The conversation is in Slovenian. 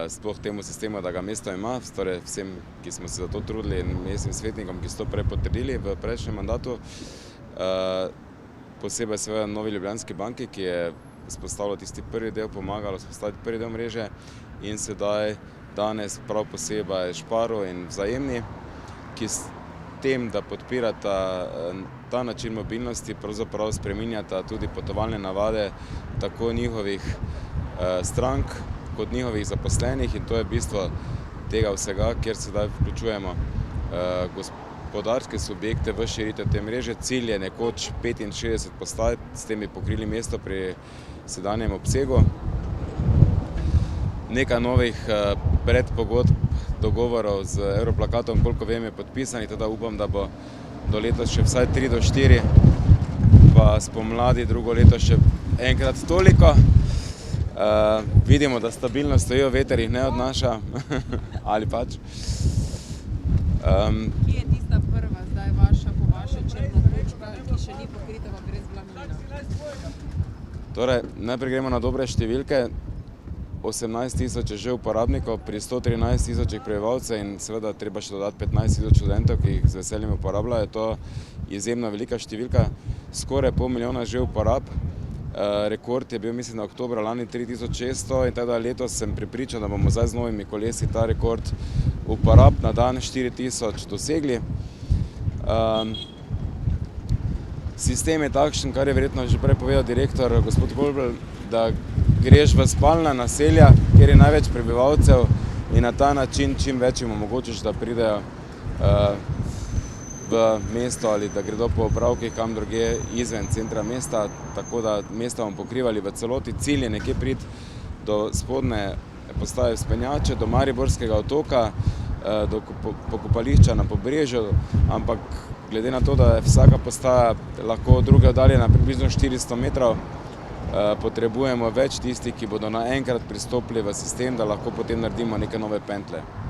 sploh temu sistemu, da ga mesto ima, torej vsem, ki smo se za to trudili in mestnim svetnikom, ki so to prej potrdili v prejšnjem mandatu. Posebej seveda Novi Ljubljanski banki, ki je vzpostavila tisti prvi del, pomagala vzpostaviti prvi del mreže, in sedaj danes prav posebej Sparu in Vzajemni, ki s tem, da podpirata ta način mobilnosti, pravzaprav spreminjata tudi potovalne navade tako njihovih strank kot njihovih zaposlenih, in to je bistvo tega vsega, kjer sedaj vključujemo gospodarske subjekte v širitev te mreže. Cilj je nekoč 65 postaj, s tem bi pokrili mesto pri sedanjem obsegu. Nekaj novih predpogodb, dogovorov z Evroplakatom, koliko vem, je podpisanih, teda upam, da bo do letos še vsaj 3 do 4, pa spomladi drugo leto še enkrat toliko. Vidimo, da stabilno stojijo, veter jih ne odnaša, ali pač. Kje je tista prva, zdaj po vaše črna točka, ki še ni pokrita, pa brez glavnina? Torej, najprej gremo na dobre številke. 18 tisoč je že uporabnikov pri 113 tisočih prebivalcev in seveda treba še dodati 15 tisoč študentov, ki jih z veseljem uporabljajo. To je izjemno velika številka, skoraj pol milijona že uporab. Rekord je bil, mislim, da oktobra lani 3600, in teda letos sem prepričan, da bomo zdaj z novimi kolesi ta rekord uporab na dan 4000 dosegli. Sistem je takšen, kar je verjetno že prej povedal direktor gospod Golbl, da greš v spalna naselja, kjer je največ prebivalcev, in na ta način čim več jim omogočiš, da pridejo v mesto ali da gredo po opravkih kam drugje izven centra mesta, tako da mesta bomo pokrivali v celoti. Cilj je nekje priti do spodnje postaje Vzpenjače, do Mariborskega otoka, do pokopališča na Pobrežju, ampak glede na to, da je vsaka postaja lahko od druge oddaljena približno 400 metrov, potrebujemo več tistih, ki bodo naenkrat pristopili v sistem, da lahko potem naredimo neke nove pentlje.